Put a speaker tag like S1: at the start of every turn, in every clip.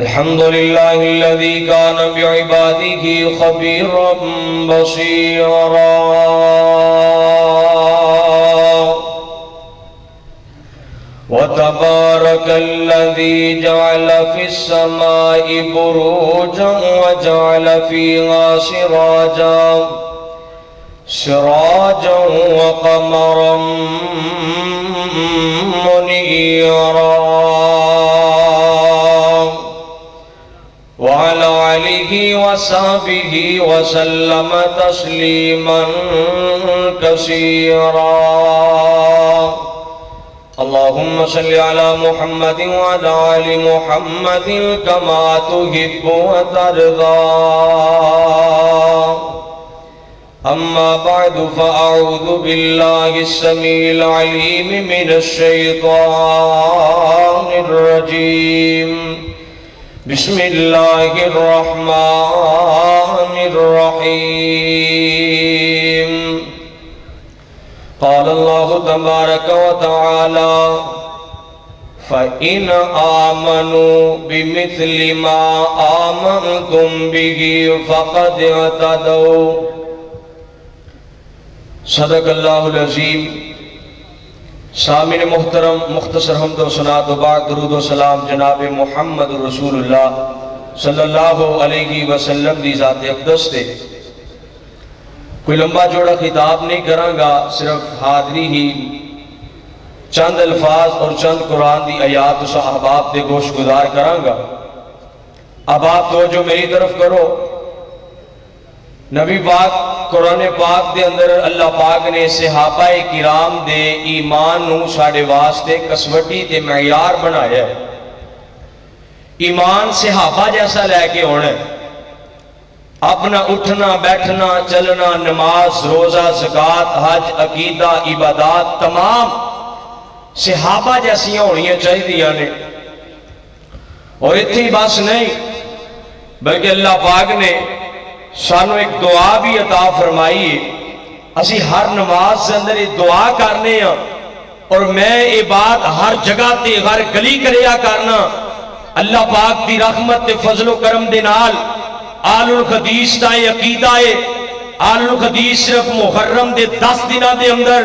S1: الحمد لله الذي كان بعباده خبيرا بصيرا وتبارك الذي جعل في السماء بروجا وجعل فيها سراجا وقمرا منيرا وعلى آله وصحبه وسلم تسليما كثيرا. اللهم صل على محمد وعلى آل محمد كما تحب وترضى. أما بعد فأعوذ بالله السميع العليم من الشيطان الرجيم. بسم الله الرحمن الرحيم. قال الله تبارك وتعالى: فإن آمنوا بمثل ما آمنتم به فقد اهتدوا. صدق اللہ العظیم. سامعین محترم، مختصر حمد و ثنا و بعد درود و سلام جناب محمد رسول اللہ صلی اللہ علیہ وسلم دی ذات اقدس تے. کوئی لمبا جوڑا خطاب نہیں کراں گا، صرف حاضری ہی چند الفاظ اور چند قرآن دی آیات اس احباب دے گوش گزار کراں گا. اب آپ توجہ میری طرف کرو. نبی پاک قرآن پاک دے اندر اللہ پاک نے صحابہ کرام دے ایمان نو ساڑے واسطے کسوٹی تے معیار بنایا ہے. ایمان صحابہ جیسا لے کے ہونا ہے. اپنا اٹھنا بیٹھنا چلنا، نماز روزہ زکوٰۃ حج عقیدہ عبادات تمام صحابہ جیسیاں ہونیاں چاہیے نے. اور اتنی بس نہیں بلکہ اللہ پاک نے سانو ایک دعا بھی عطا فرمائی ہے. اسی ہر نماز سے اندر یہ دعا کرنے ہیں اور میں یہ بات ہر جگہ تے ہر گلی کریا کرنا. اللہ پاک دی رحمت تے فضل و کرم دے نال آل الحدیث دا عقیدہ ہے. آل الحدیث صرف محرم دے 10 دنوں دے اندر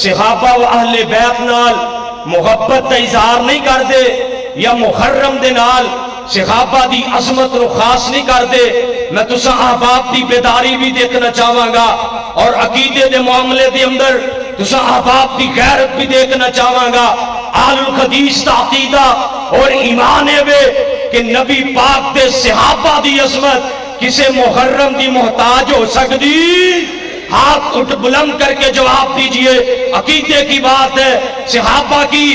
S1: صحابہ و اہل بیت نال محبت دا اظہار نہیں کر دے یا محرم دے نال صحابہ دی عظمت رو خاص نہیں کر دے. میں تسا احباب دی بیداری بھی دیکھنا چاہواں گا اور عقیدے دے معاملے دے اندر تسا احباب دی غیرت بھی دیکھنا چاہواں گا. آل الحدیث دا عقیدہ اور ایمان ہے کہ نبی پاک دے صحابہ دی عظمت کسے محرم دی محتاج ہو سکتی؟ ہاتھ اٹھ بلند کر کے جواب دیجئے. عقیدے کی بات ہے. صحابہ کی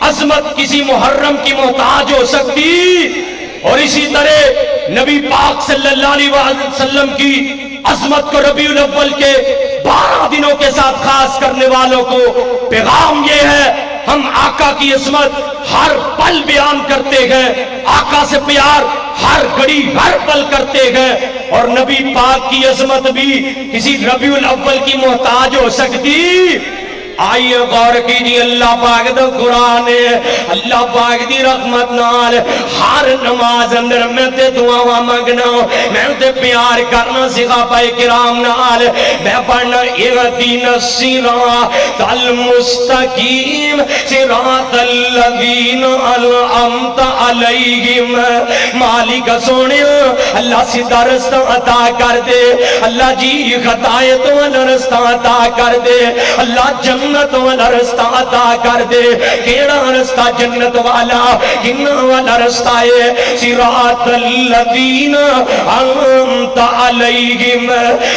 S1: عظمت کسی محرم کی محتاج ہو سکتی؟ اور اسی طرح نبی پاک صلی اللہ علیہ وسلم کی عظمت کو ربیع الاول کے 12 دنوں کے ساتھ خاص کرنے والوں کو پیغام یہ ہے: ہم آقا کی عظمت ہر پل بیان کرتے ہیں، آقا سے پیار ہر گھڑی ہر پل کرتے ہیں. اور نبی پاک کی عظمت بھی کسی ربیع الاول کی محتاج ہو سکتی؟ آئیے غور کیجئے. اللہ پاک دا قرآن ہے. اللہ پاک دی رحمت نال ہر نماز اندر میں تے دعاواں مانگنا، میں تے پیار کرنا صحابہ کرام نال. میں پڑھنا اہدنا الصراط المستقیم صراط الذین انعمت علیہم. مالک سونے اللہ سیدھا رستہ عطا کر دے. اللہ جی ہدایت والا رستہ عطا کر دے. اللہ جنت والا رستہ عطا کر دے. کیڑا رستہ جنت والا؟ کنہ والا رستہ ہے؟ صراط الذین انعمت علیہم.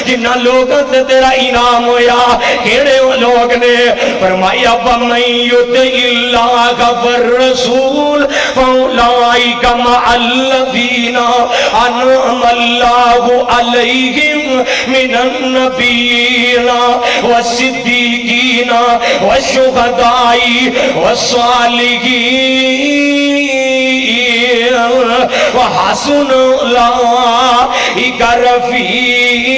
S1: جنہ لوگوں سے تیرا انعام ہویا کیڑے لوگ نے؟ فرمایا وَمَن يُطِعِ اللَّهَ وَالرَّسُولَ فَأُولَٰئِكَ مَعَ الَّذِينَ أَنْعَمَ اللَّهُ عَلَيْهِمْ مِنَ النَّبِيِّينَ وَالصِّدِّيقِينَ والشهداء والصالحين وحسن أولئك رفيقا.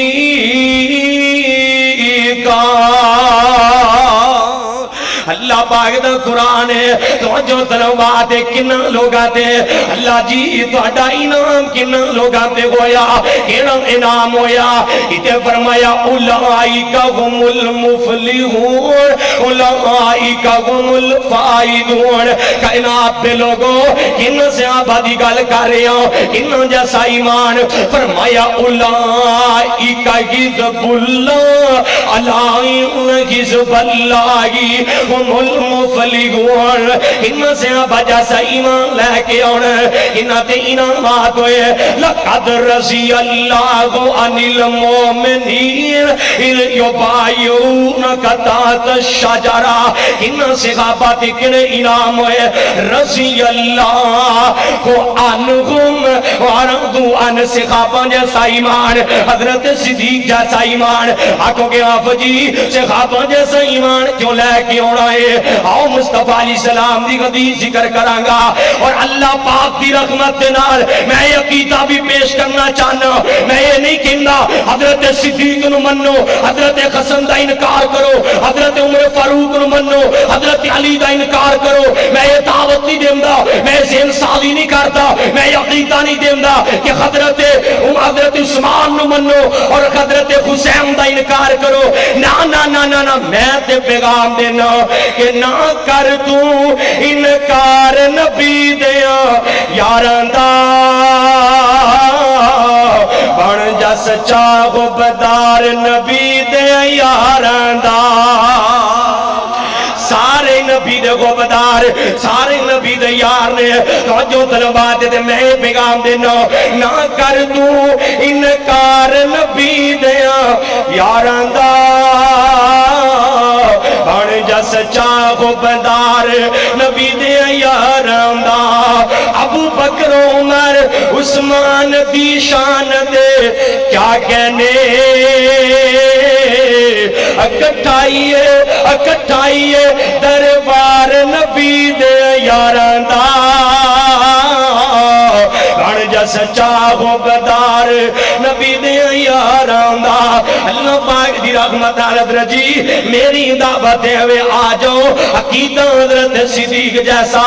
S1: اللہ پاک دا قرآن ہے تو جو تلوات کنہ لوگ آتے اللہ جی تو اڈا انعام کنہ لوگ آتے ہویا کیڑا انعام ہویا اتے فرمایا اولائکا هم المفلحون اولائکا هم الفائزون کائنات دے لوگوں کنہ سے آبادی گل کر رہے ہوں کنہ جیسا ایمان فرمایا اولائکا حزب اللہ علائن حزب اللہ هم المفلحون کنہ سے آبادی جیسا ایمان لے کے آنا کنہ تے انعامات ہوئے لقد رضی اللہ عن المومنین یبایعونک تحت الشجرہ کنہ صحابہ تے کنے انعام ہوئے رضی اللہ عنہم ورضوا عن صحابہ جیسا ایمان حضرت صدیق جیسا ایمان آکھو کہ آپ جی صحابہ جیسا ایمان کیوں لے کے ہونا ہے آؤ مصطفیٰ علیہ السلام دی حدیث ذکر کرانگا اور اللہ پاک دی رحمت دے نال میں یہ عقیدہ بھی پیش کرنا چاہنا میں یہ نہیں کہنا حضرت صدیق نو منو حضرت حسن دا انکار کرو حضرت عمر فاروق نو منو حضرت علی دا انکار کرو میں یہ دعوت نہیں دیندہ میں ذہن سازی نہیں کرتا میں یہ عقیدہ نہیں دیندہ کہ حضرت عثمان نو منو اور حضرت حسین دا انکار کرو نا نا نا نا نا میں تے پیغام دینا کہ نہ کر تو انکار نبی دیا یاران دا بن جا سچا غبدار نبی دیا یاران دا سارے نبی دے غبدار سارے نبی دے یار نے توجہ طلبات دے میں پیغام دینا نہ کر تو انکار نبی دیا یاران دا بن جا سچا غبدار نبی دے یاران دا ابو بکر عمر عثمان دی شان دے کیا کہنے اکٹھائیے دربار نبی دے یاران دا بن جا سچا غبدار نبی دے یاران دا اللہ پاک دی رحمت حضرت جی میری دعوت ہوئے آ جاؤ عقیدہ حضرت صدیق جیسا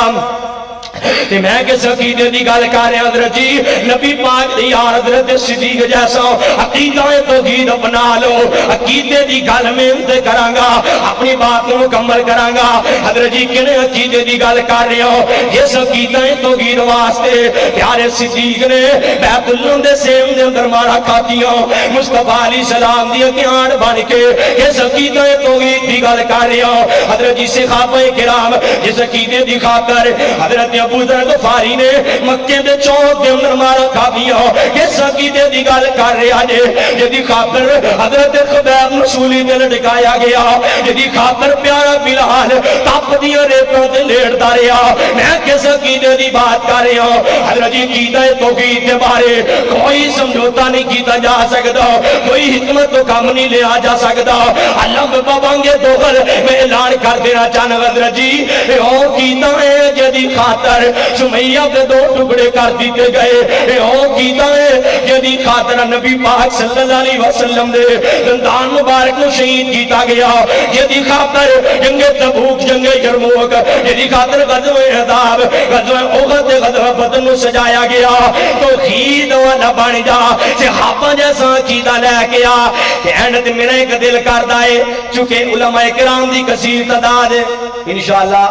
S1: تے میں کس عقیدے دی گل کر رہے حضرت جی نبی پاک دی یار حضرت صدیق جیسا عقیدہ توحید اپنا لو عقیدے دی گل میں انتے کرانگا اپنی بات کو مکمل کرانگا حضرت جی کنے عقیدے دی گل کر رہے ہو جس عقیدہ توحید واسطے پیارے صدیق نے بیت اللہ دے سیم دے اندر مارا کھاتیاں مصطفیٰ علیہ السلام دی اکیان بن کے جس عقیدہ توحید دی گل کر رہے ہو حضرت جی صحابہ کرام جس عقیدے دی خاطر حضرت ابو ذر غفاری نے مکے دے چوک دے اندر مارا کھاتیاں جس عقیدے دی گل کر رہے ہیں جدی خاطر حضرت خبیب رسولی دے لٹکایا گیا جدی خاطر پیارا بلال تپ دیا ریتوں دے لیٹدا رہا میں کس عقیدے دی بات کر رہا ہوں حضرت جی عقیدہ توحید دے بارے کوئی سمجھوتا نہیں کیتا جا سکتا کوئی حکمت تو کم نہیں لیا جا سکتا اللہ بابانگے دوغل میں اعلان کر دینا چاہنا حضرت جی او کیتا ہے جدی خاطر سمیہ دے دو ٹکڑے کر دیتے گئے او کیتا ہے جدی خاطر نبی پاک صلی اللہ علیہ وسلم دے دندان مبارک نو شہید کیتا گیا جدی خاطر جنگ تبوک جنگ یرموک جدی خاطر غزوہ احزاب غزوہ احد غزوہ بدر نو سجایا گیا تو خید والا بن جا صحابہ جیسا عقیدہ لے گیا کہ اینڈ میرا ایک دل کردا ہے چونکہ علماء کرام دی کثیر تعداد ہے انشاءاللہ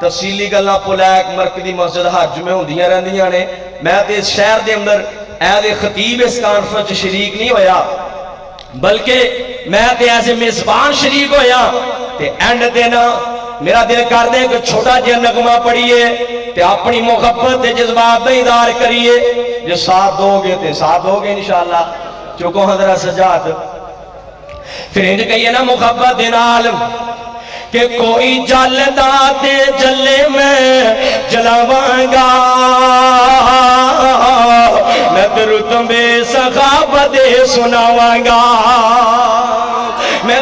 S1: تفصیلی گلاں پولیک مرکزی مسجد ہر جمعے ہوندیاں رہندیاں نے میں تے اس شہر دے اندر ایز خطیب اس کانفرنس شریک نہیں ہویا بلکہ میں تے ایسے میزبان شریک ہویا تے اینڈ دینا میرا دل کر دے کہ چھوٹا جہا نغمہ پڑھیے تے اپنی محبت تے جذبات دا اظہار کریے جو ساتھ دو گے تے ساتھ دو گے انشاءاللہ چکو حضرت سجاد پھر انج کہیے نا محبت دے نال کہ کوئی جلدا تے جلے میں جلاوانگا میں درود بے صحابہ دے سناوانگا میں